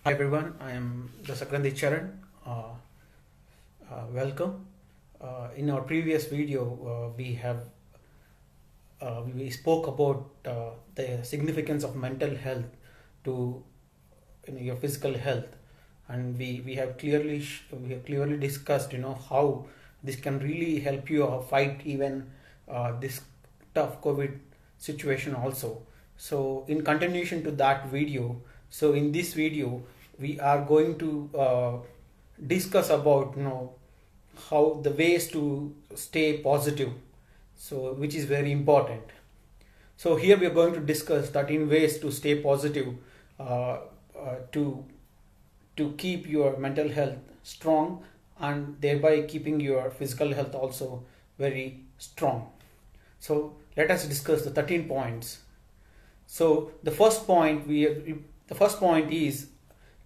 Hi everyone, I am the Sakrandi Charan. Welcome. In our previous video, we spoke about the significance of mental health to your physical health, and we have clearly discussed how this can really help you fight even this tough COVID situation also. So in continuation to that video, so in this video we are going to discuss about how the ways to stay positive, so which is very important. So here we are going to discuss 13 ways to stay positive, uh, to keep your mental health strong and thereby keeping your physical health also very strong. So let us discuss the 13 points. So the first point is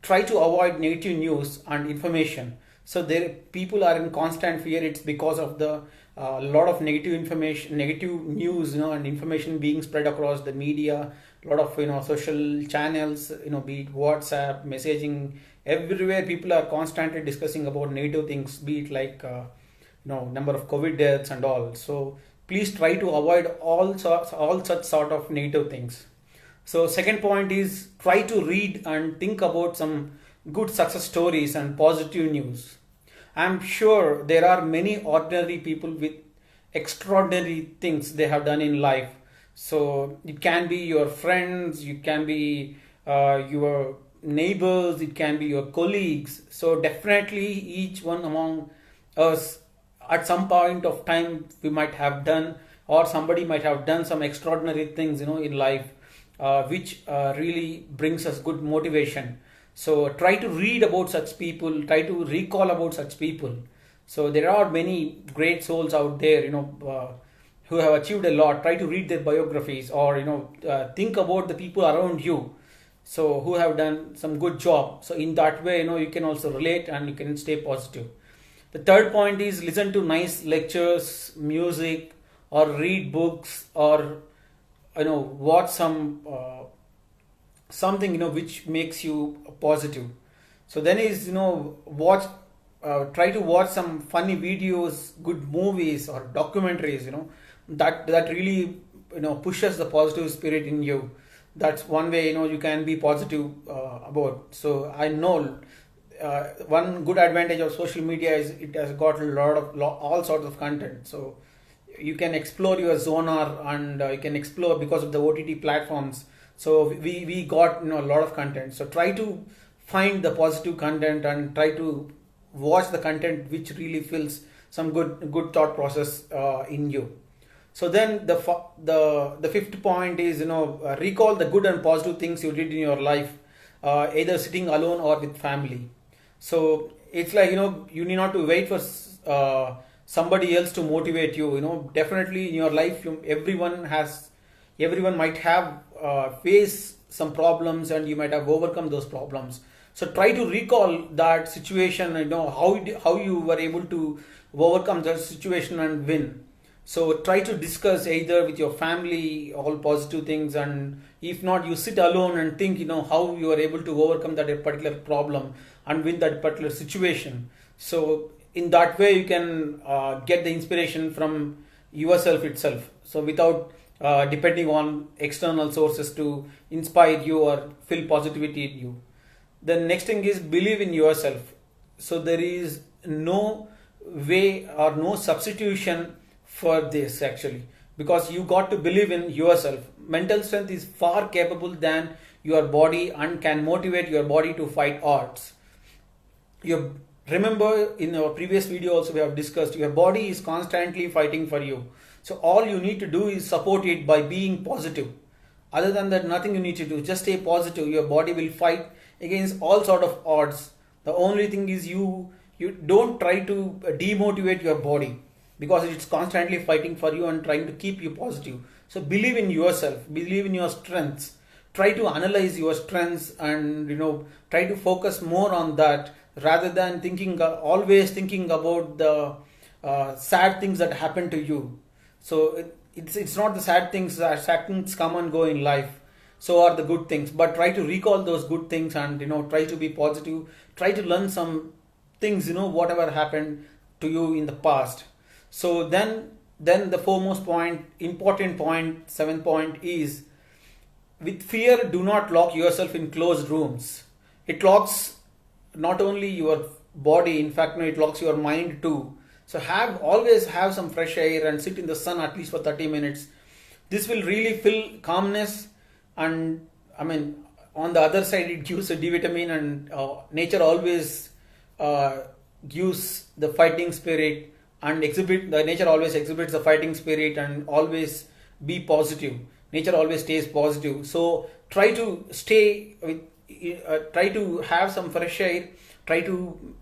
try to avoid negative news and information. So there people are in constant fear. It's because of the lot of negative information, negative news, and information being spread across the media. A lot of social channels, be it WhatsApp, messaging, everywhere people are constantly discussing about negative things, be it like number of COVID deaths and all. So please try to avoid all such sort of negative things. So second point is try to read and think about some good success stories and positive news. I'm sure there are many ordinary people with extraordinary things they have done in life. So it can be your friends, it can be your neighbors, it can be your colleagues. So definitely each one among us at some point of time we might have done, or somebody might have done some extraordinary things in life, which really brings us good motivation. So try to read about such people, try to recall about such people. So there are many great souls out there, who have achieved a lot. Try to read their biographies, or think about the people around you, so who have done some good job. So in that way, you can also relate and you can stay positive. The third point is listen to nice lectures, music, or read books, or watch something which makes you positive. So then is watch try to watch some funny videos, good movies or documentaries, that really pushes the positive spirit in you. That's one way you can be positive about. So I know one good advantage of social media is it has got a lot of all sorts of content. So you can explore your genre, and you can explore because of the OTT platforms. So we got a lot of content. So try to find the positive content and try to watch the content which really fills some good thought process in you. So then the fifth point is recall the good and positive things you did in your life, either sitting alone or with family. So it's like you need not to wait for somebody else to motivate you. Definitely in your life, everyone might have face some problems, and you might have overcome those problems. So try to recall that situation. How you were able to overcome that situation and win. So try to discuss either with your family all positive things, and if not, you sit alone and think how you are able to overcome that particular problem and win that particular situation. So in that way you can get the inspiration from yourself itself, so without depending on external sources to inspire you or fill positivity in you. The next thing is believe in yourself. So there is no way or no substitution for this actually, because you got to believe in yourself. Mental strength is far capable than your body and can motivate your body to fight odds. You remember in our previous video also we have discussed your body is constantly fighting for you. So all you need to do is support it by being positive. Other than that, nothing you need to do. Just stay positive. Your body will fight against all sort of odds. The only thing is you don't try to demotivate your body, because it's constantly fighting for you and trying to keep you positive. So believe in yourself, believe in your strengths. Try to analyze your strengths, and try to focus more on that rather than always thinking about the sad things that happen to you. So it's not the sad things come and go in life. so are the good things, but try to recall those good things, and try to be positive, try to learn some things, whatever happened to you in the past. So then the foremost point, important point, 7th point is, with fear do not lock yourself in closed rooms. It locks not only your body, in fact no, it locks your mind too. So always have some fresh air and sit in the sun at least for 30 minutes. This will really feel calmness. And I mean, on the other side, it gives a D vitamin, and nature always gives the fighting spirit, and nature always exhibits the fighting spirit, and always be positive. Nature always stays positive. So try to stay with, try to have some fresh air, try to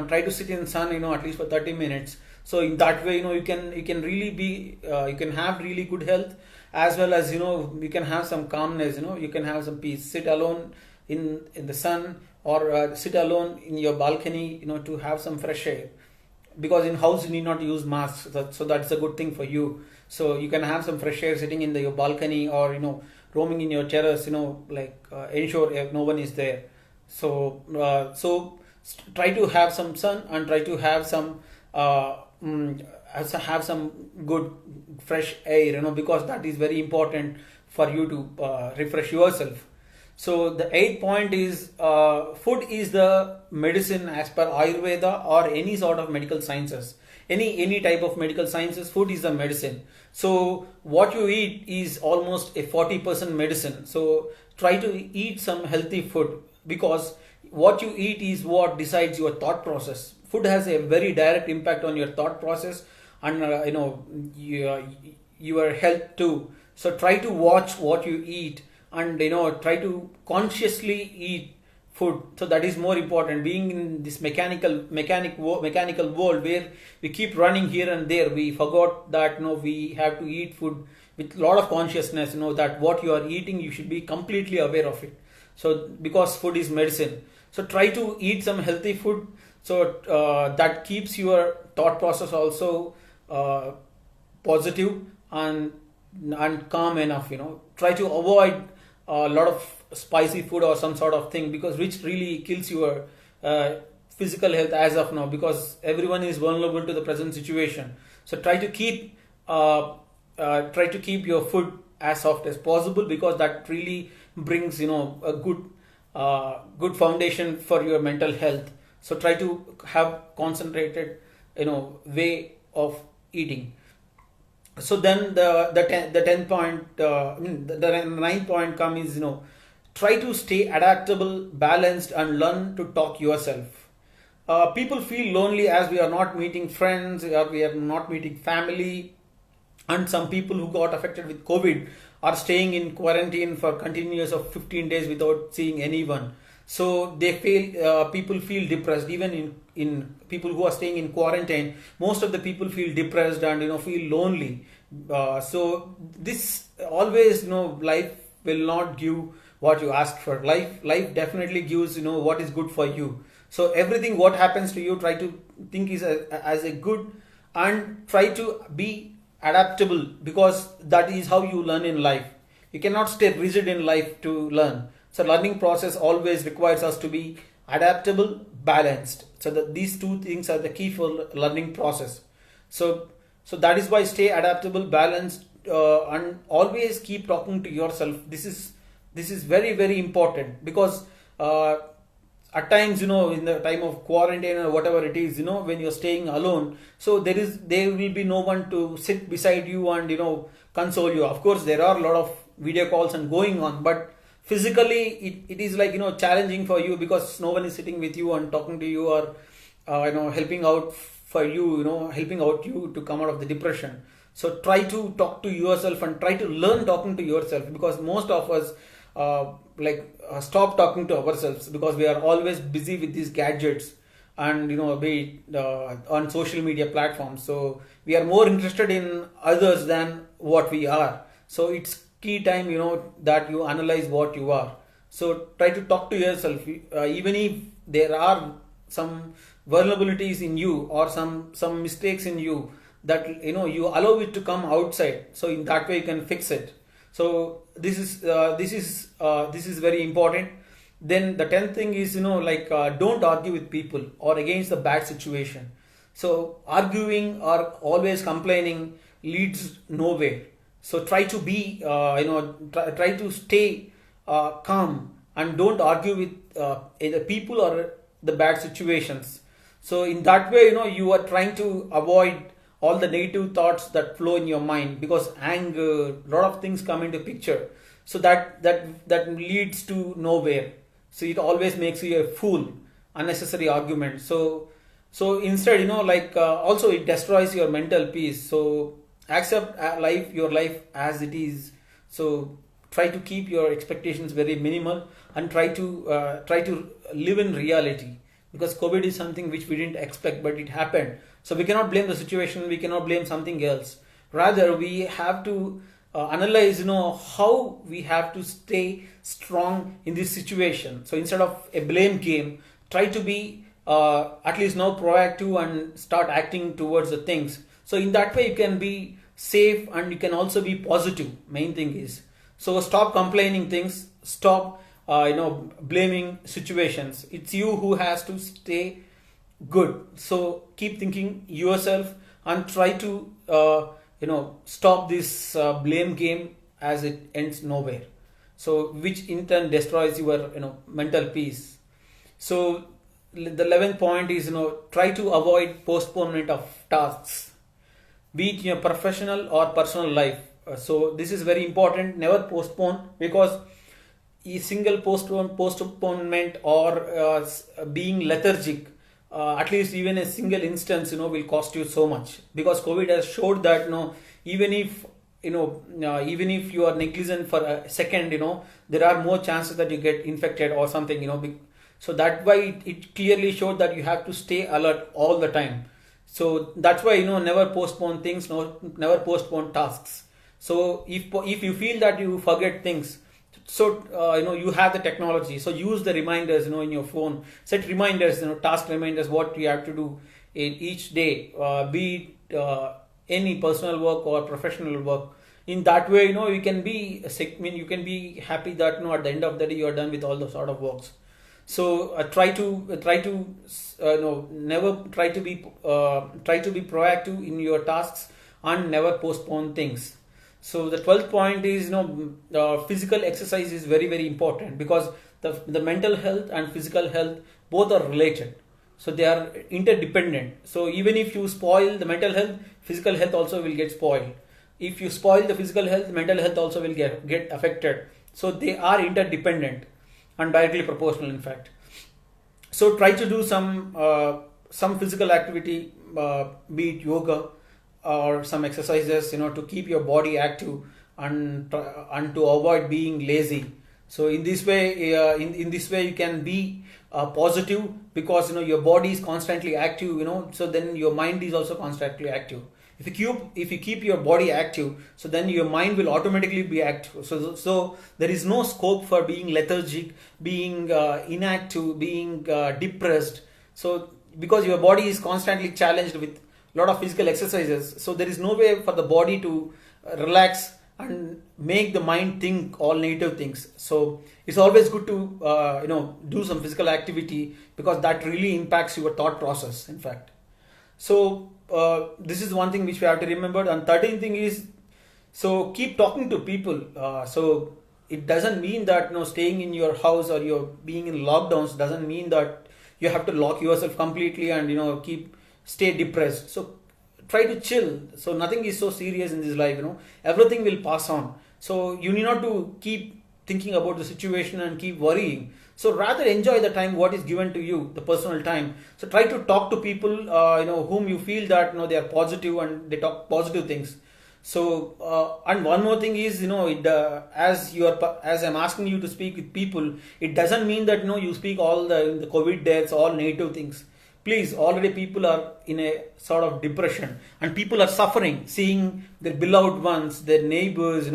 try to sit in the sun, at least for 30 minutes. So in that way, you can really be, you can have really good health, as well as you can have some calmness, you can have some peace. Sit alone in the sun, or sit alone in your balcony, to have some fresh air, because in house you need not use masks, so that's a good thing for you. So you can have some fresh air sitting in your balcony, or roaming in your terrace, ensure no one is there. Try to have some sun, and try to have some have some good fresh air, because that is very important for you to refresh yourself. So the 8th point is, food is the medicine as per Ayurveda, or any sort of medical sciences. Any type of medical sciences, food is the medicine. So what you eat is almost a 40% medicine. So try to eat some healthy food, because what you eat is what decides your thought process. Food has a very direct impact on your thought process, and your health too. So try to watch what you eat, and try to consciously eat food. So that is more important. Being in this mechanical world, where we keep running here and there, we forgot that we have to eat food with a lot of consciousness, that what you are eating, you should be completely aware of it. So because food is medicine, so try to eat some healthy food, so that keeps your thought process also positive and calm enough. Try to avoid a lot of spicy food or some sort of thing, because which really kills your physical health as of now, because everyone is vulnerable to the present situation. So try to keep your food as soft as possible, because that really brings a good foundation for your mental health. So try to have concentrated way of eating. So then the 10th point, the 9th point comes, try to stay adaptable, balanced, and learn to talk yourself. People feel lonely as we are not meeting friends, or we are not meeting family, and some people who got affected with COVID are staying in quarantine for continuous of 15 days without seeing anyone. So they feel, people feel depressed. Even in people who are staying in quarantine, most of the people feel depressed and feel lonely. So this always, life will not give what you ask for. Life definitely gives what is good for you. So everything what happens to you, try to think is as a good, and try to be adaptable, because that is how you learn in life. You cannot stay rigid in life to learn. So learning process always requires us to be adaptable, balanced. So these two things are the key for learning process. So that is why stay adaptable, balanced, and always keep talking to yourself. This is very, very important, because at times, in the time of quarantine or whatever it is, when you're staying alone, so there will be no one to sit beside you and console you. Of course, there are a lot of video calls and going on, but physically it is like challenging for you, because no one is sitting with you and talking to you, or helping out for you, helping out you to come out of the depression. So try to talk to yourself, and try to learn talking to yourself, because most of us stop talking to ourselves, because we are always busy with these gadgets and be on social media platforms. So we are more interested in others than what we are. So it's key time that you analyze what you are. So try to talk to yourself, even if there are some vulnerabilities in you, or some mistakes in you, that you allow it to come outside. So in that way you can fix it. So this is very important. Then the 10th thing is, like, don't argue with people or against the bad situation. So arguing or always complaining leads nowhere. So try to be, try to stay calm and don't argue with either people or the bad situations. So in that way, you are trying to avoid all the negative thoughts that flow in your mind, because anger, a lot of things come into picture. So that leads to nowhere. So it always makes you a fool, unnecessary argument. So instead, like, also it destroys your mental peace. So accept your life as it is. So try to keep your expectations very minimal and try to live in reality, because COVID is something which we didn't expect, but it happened. So we cannot blame the situation, we cannot blame something else. Rather, we have to analyze, how we have to stay strong in this situation. So instead of a blame game, try to be at least now proactive and start acting towards the things. So in that way, you can be safe and you can also be positive. Main thing is, so stop complaining things, stop blaming situations. It's you who has to stay good. So keep thinking yourself and try to stop this blame game, as it ends nowhere. So which in turn destroys your mental peace. So the 11th point is, try to avoid postponement of tasks, be it in your professional or personal life. So this is very important. Never postpone, because a single postponement or being lethargic, at least even a single instance, will cost you so much. Because COVID has showed that, even if even if you are negligent for a second, there are more chances that you get infected or something. So that why it clearly showed that you have to stay alert all the time. So that's why, never postpone things, no, never postpone tasks. So if you feel that you forget things, so you have the technology, so use the reminders, in your phone. Set reminders, task reminders, what you have to do in each day, be it any personal work or professional work. In that way, you can be you can be happy that at the end of the day you are done with all the sort of works. So try to never try to be proactive in your tasks and never postpone things. So the 12th point is, physical exercise is very, very important, because the mental health and physical health both are related. So they are interdependent. So even if you spoil the mental health, physical health also will get spoiled. If you spoil the physical health, mental health also will get affected. So they are interdependent and directly proportional, in fact. So try to do some physical activity, be it yoga or some exercises, to keep your body active and to avoid being lazy. So in this way, in this way you can be positive, because your body is constantly active. So then your mind is also constantly active. If you keep your body active, so then your mind will automatically be active. So there is no scope for being lethargic, being inactive, being depressed. So because your body is constantly challenged with a lot of physical exercises, so there is no way for the body to relax and make the mind think all negative things. So it's always good to do some physical activity, because that really impacts your thought process, in fact. So this is one thing which we have to remember. And 13th thing is, so keep talking to people. So it doesn't mean that staying in your house or you're being in lockdowns doesn't mean that you have to lock yourself completely and stay depressed. So try to chill. So nothing is so serious in this life. Everything will pass on. So you need not to keep thinking about the situation and keep worrying. So rather enjoy the time what is given to you, the personal time. So try to talk to people whom you feel that they are positive and they talk positive things. So and one more thing is, as I'm asking you to speak with people, it doesn't mean that you speak all the COVID deaths, all negative things. Please, already people are in a sort of depression and people are suffering, seeing their beloved ones, their neighbors,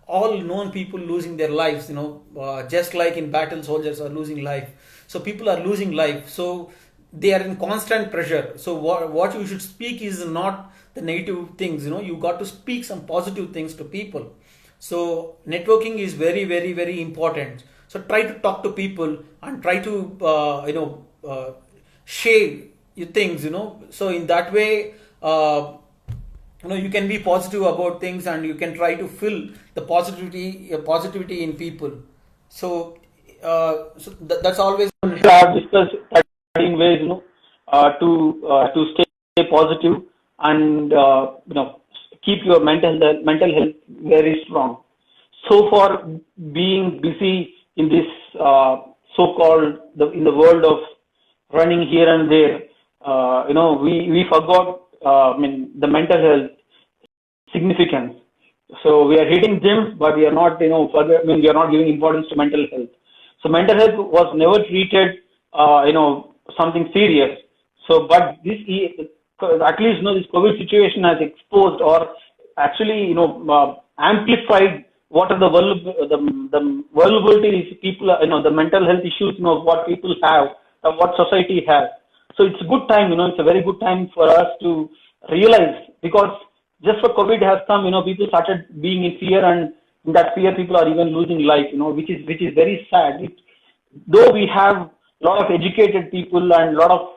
all known people losing their lives, just like in battle soldiers are losing life. So people are losing life. So they are in constant pressure. So what you should speak is not the negative things, you got to speak some positive things to people. So networking is very, very, very important. So try to talk to people and try to share your things. So in that way, you can be positive about things, and you can try to fill the positivity in people. So that's always have discussed 13 ways, to stay positive and keep your mental health very strong. So for being busy in this so-called in the world of running here and there, we forgot. The mental health significance. So we are hitting gyms, but we are not, we are not giving importance to mental health. So mental health was never treated, something serious. So, but at least, this COVID situation has exposed or actually, amplified what are the vulnerabilities people, the mental health issues, what people have, what society has. So it's a good time, it's a very good time for us to realize, because just for COVID has come, people started being in fear, and in that fear, people are even losing life, which is very sad. Though we have a lot of educated people and a lot of,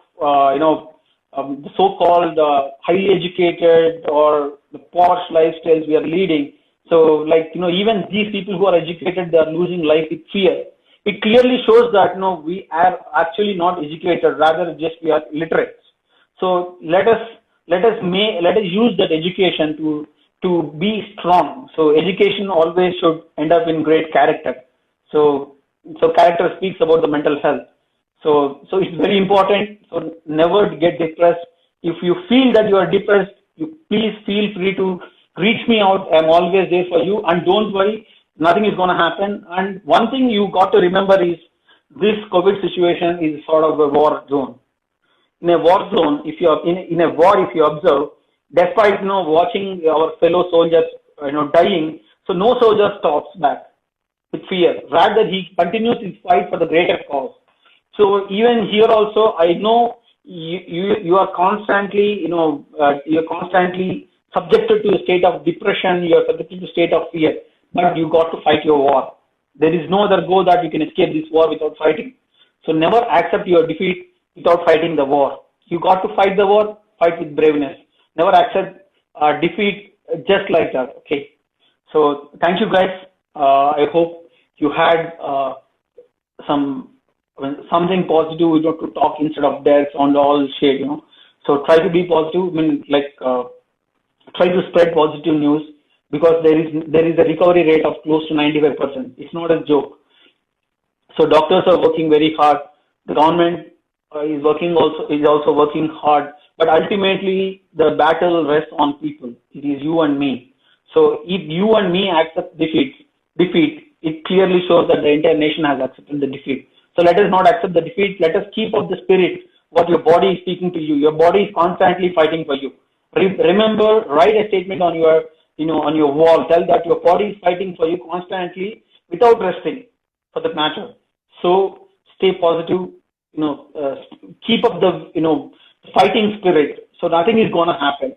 the so-called highly educated or the posh lifestyles we are leading. So, even these people who are educated, they are losing life with fear. It clearly shows that, we are actually not educated, rather just we are literate. So let us use that education to be strong. So education always should end up in great character. So character speaks about the mental health. So it's very important. So never get depressed. If you feel that you are depressed, you please feel free to reach me out. I'm always there for you. And don't worry, nothing is going to happen. And one thing you got to remember is this COVID situation is sort of a war zone. In a war zone, if you are in a war, if you observe, despite watching our fellow soldiers dying, so no soldier stops back with fear. Rather, he continues his fight for the greater cause. So even here also, I know you are constantly you're constantly subjected to a state of depression. You are subjected to a state of fear, but you got to fight your war. There is no other goal that you can escape this war without fighting. So never accept your defeat without fighting the war. You got to fight the war, fight with braveness. Never accept defeat just like that. Okay. So thank you guys. I hope you had something positive, to talk instead of death on all shade. So try to be positive. Try to spread positive news, because there is a recovery rate of close to 95%. It's not a joke. So doctors are working very hard. The government is also working hard. But ultimately, the battle rests on people. It is you and me. So if you and me accept defeat, it clearly shows that the entire nation has accepted the defeat. So let us not accept the defeat. Let us keep up the spirit. What your body is speaking to you. Your body is constantly fighting for you. Remember, write a statement on your wall. Tell that your body is fighting for you constantly without resting, for that matter. So stay positive. Keep up the fighting spirit. So nothing is going to happen.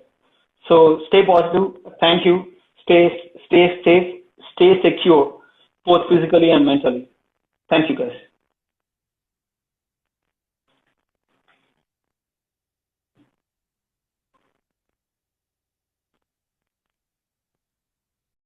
So stay positive. Thank you. Stay safe. Stay secure, both physically and mentally. Thank you, guys.